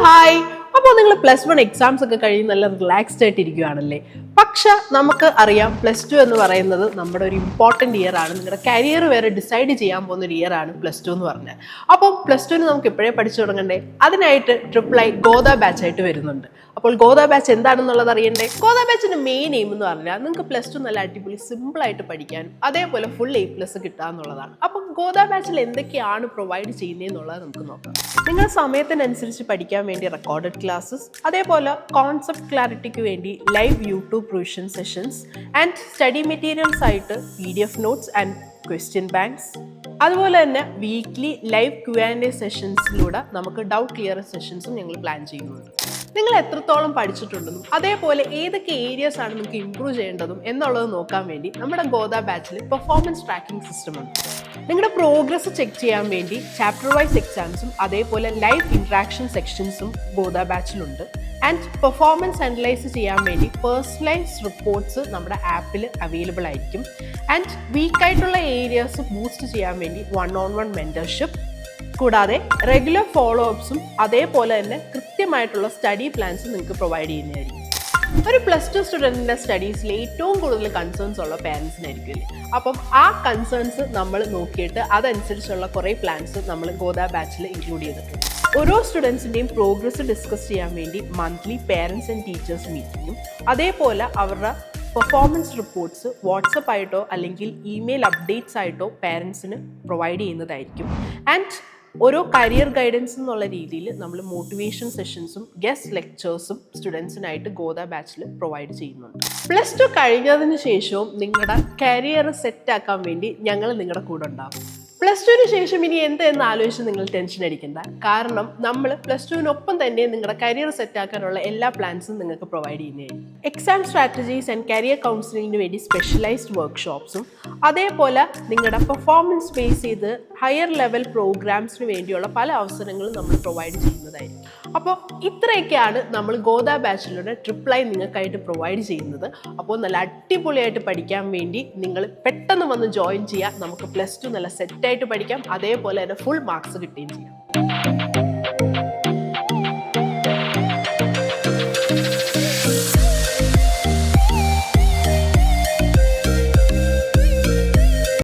Hi. അപ്പോൾ നിങ്ങൾ +1 exams ഒക്കെ കഴിഞ്ഞ് നല്ല റിലാക്സ്ഡ് ആയിട്ട് ഇരിക്കുകയാണല്ലേ. പക്ഷെ നമുക്ക് അറിയാം +2 എന്ന് പറയുന്നത് നമ്മുടെ ഒരു ഇമ്പോർട്ടൻറ്റ് ഇയർ ആണ്. നിങ്ങളുടെ കരിയർ വരെ ഡിസൈഡ് ചെയ്യാൻ പോകുന്ന ഒരു ഇയർ ആണ് +2 എന്ന് പറഞ്ഞാൽ. അപ്പോൾ +2ന് നമുക്ക് ഇപ്പോഴേ പഠിച്ചു തുടങ്ങണ്ടേ? അതിനായിട്ട് ട്രിപ്പിൾ ഗോദ ബാച്ച് ആയിട്ട് വരുന്നുണ്ട്. അപ്പോൾ ഗോദ ബാച്ച് എന്താണെന്നുള്ളത് അറിയണ്ടേ? ഗോദ ബാച്ചിന്റെ മെയിൻ എയിം എന്ന് പറഞ്ഞാൽ നിങ്ങൾക്ക് +2 നല്ല അടിപൊളി സിമ്പിളായിട്ട് പഠിക്കാനും അതേപോലെ ഫുൾ A+ കിട്ടുക എന്നുള്ളതാണ്. അപ്പം ഗോദ ബാച്ചിൽ എന്തൊക്കെയാണ് പ്രൊവൈഡ് ചെയ്യുന്നതെന്നുള്ളത് നമുക്ക് നോക്കാം. നിങ്ങൾ സമയത്തിനനുസരിച്ച് പഠിക്കാൻ വേണ്ടി റെക്കോർഡഡ് ക്ലാസ്സസ്, അതേപോലെ കോൺസെപ്റ്റ് ക്ലാരിറ്റിക്ക് വേണ്ടി live YouTube revision sessions and study materials ആയിട്ട് PDF notes and question banks, അതുപോലെ തന്നെ വീക്ക്ലി ലൈവ് Q&A സെഷൻസിലൂടെ നമുക്ക് ഡൗട്ട് ക്ലിയർ സെഷൻസും ഞങ്ങൾ പ്ലാൻ ചെയ്യുന്നുണ്ട്. നിങ്ങൾ എത്രത്തോളം പഠിച്ചിട്ടുണ്ടെന്നും അതേപോലെ ഏതൊക്കെ ഏരിയാസ് ആണ് നിങ്ങൾക്ക് ഇംപ്രൂവ് ചെയ്യേണ്ടതും എന്നുള്ളത് നോക്കാൻ വേണ്ടി നമ്മുടെ ഗോദ ബാച്ചിൽ പെർഫോമൻസ് ട്രാക്കിംഗ് സിസ്റ്റം ഉണ്ട്. നിങ്ങളുടെ പ്രോഗ്രസ് ചെക്ക് ചെയ്യാൻ വേണ്ടി ചാപ്റ്റർ വൈസ് എക്സാംസും അതേപോലെ ലൈവ് ഇൻട്രാക്ഷൻ സെക്ഷൻസും ഗോദ ബാച്ചിലുണ്ട്. ആൻഡ് പെർഫോമൻസ് അനലൈസ് ചെയ്യാൻ വേണ്ടി പേഴ്സണലൈസ്ഡ് റിപ്പോർട്ട്സ് നമ്മുടെ ആപ്പിൽ അവൈലബിൾ ആയിരിക്കും. ആൻഡ് വീക്കായിട്ടുള്ള ഏരിയാസ് ബൂസ്റ്റ് ചെയ്യാൻ വേണ്ടി 1-on-1 മെൻറ്റർഷിപ്പ്, കൂടാതെ റെഗുലർ ഫോളോ അപ്സും അതേപോലെ തന്നെ കൃത്യമായിട്ടുള്ള സ്റ്റഡി പ്ലാൻസും നിങ്ങൾക്ക് പ്രൊവൈഡ് ചെയ്യുന്നതായിരിക്കും. ഒരു +2 സ്റ്റുഡൻറ്റിൻ്റെ സ്റ്റഡീസിൽ ഏറ്റവും കൂടുതൽ കൺസേൺസ് ഉള്ള പാരൻസിനായിരിക്കും അല്ലേ. അപ്പം ആ കൺസേൺസ് നമ്മൾ നോക്കിയിട്ട് അതനുസരിച്ചുള്ള കുറേ പ്ലാൻസ് നമ്മൾ ഗോദ ബാച്ചിൽ ഇൻക്ലൂഡ് ചെയ്തിട്ടുണ്ട്. ഓരോ സ്റ്റുഡൻസിൻ്റെയും പ്രോഗ്രസ് ഡിസ്കസ് ചെയ്യാൻ വേണ്ടി മന്ത്ലി പേരൻസ് ആൻഡ് ടീച്ചേഴ്സ് മീറ്റിങ്ങും അതേപോലെ അവരുടെ പെർഫോമൻസ് റിപ്പോർട്ട്സ് വാട്സപ്പ് ആയിട്ടോ അല്ലെങ്കിൽ ഇമെയിൽ അപ്ഡേറ്റ്സ് ആയിട്ടോ പേരൻസിന് പ്രൊവൈഡ് ചെയ്യുന്നതായിരിക്കും. ആൻഡ് ഓരോ കരിയർ ഗൈഡൻസ് എന്നുള്ള രീതിയിൽ നമ്മൾ മോട്ടിവേഷൻ സെഷൻസും ഗസ്റ്റ് ലെക്ചേഴ്സും സ്റ്റുഡൻസിനായിട്ട് ഗോദ ബാച്ചിൽ പ്രൊവൈഡ് ചെയ്യുന്നുണ്ട്. +2 കഴിഞ്ഞതിന് ശേഷവും നിങ്ങളുടെ കരിയർ സെറ്റാക്കാൻ വേണ്ടി ഞങ്ങൾ നിങ്ങളുടെ കൂടെ ഉണ്ടാകും. +2ന് ശേഷം ഇനി എന്തെന്ന് ആലോചിച്ച് നിങ്ങൾ ടെൻഷൻ അടിക്കണ്ട. കാരണം നമ്മൾ +2നൊപ്പം തന്നെ നിങ്ങളുടെ കരിയർ സെറ്റാക്കാനുള്ള എല്ലാ പ്ലാൻസും നിങ്ങൾക്ക് പ്രൊവൈഡ് ചെയ്യുന്നതായിരിക്കും. എക്സാം സ്ട്രാറ്റജീസ് ആൻഡ് കരിയർ കൗൺസിലിങ്ങിന് വേണ്ടി സ്പെഷ്യലൈസ്ഡ് വർക്ക്ഷോപ്സും അതേപോലെ നിങ്ങളുടെ പെർഫോമൻസ് ബേസ് ചെയ്ത് ഹയർ ലെവൽ പ്രോഗ്രാംസിന് വേണ്ടിയുള്ള പല അവസരങ്ങളും നമ്മൾ പ്രൊവൈഡ് ചെയ്യുന്നതായിരിക്കും. അപ്പോൾ ഇത്രയൊക്കെയാണ് നമ്മൾ ഗോദ ബാച്ചിലൂടെ ട്രിപ്പിൾ നിങ്ങൾക്കായിട്ട് പ്രൊവൈഡ് ചെയ്യുന്നത്. അപ്പോൾ നല്ല അടിപൊളിയായിട്ട് പഠിക്കാൻ വേണ്ടി നിങ്ങൾ പെട്ടെന്ന് വന്ന് ജോയിൻ ചെയ്യുക. നമുക്ക് +2 നല്ല സെറ്റായിട്ട് പഠിക്കാം, അതേപോലെ തന്നെ ഫുൾ മാർക്സ് കിട്ടുകയും ചെയ്യാം.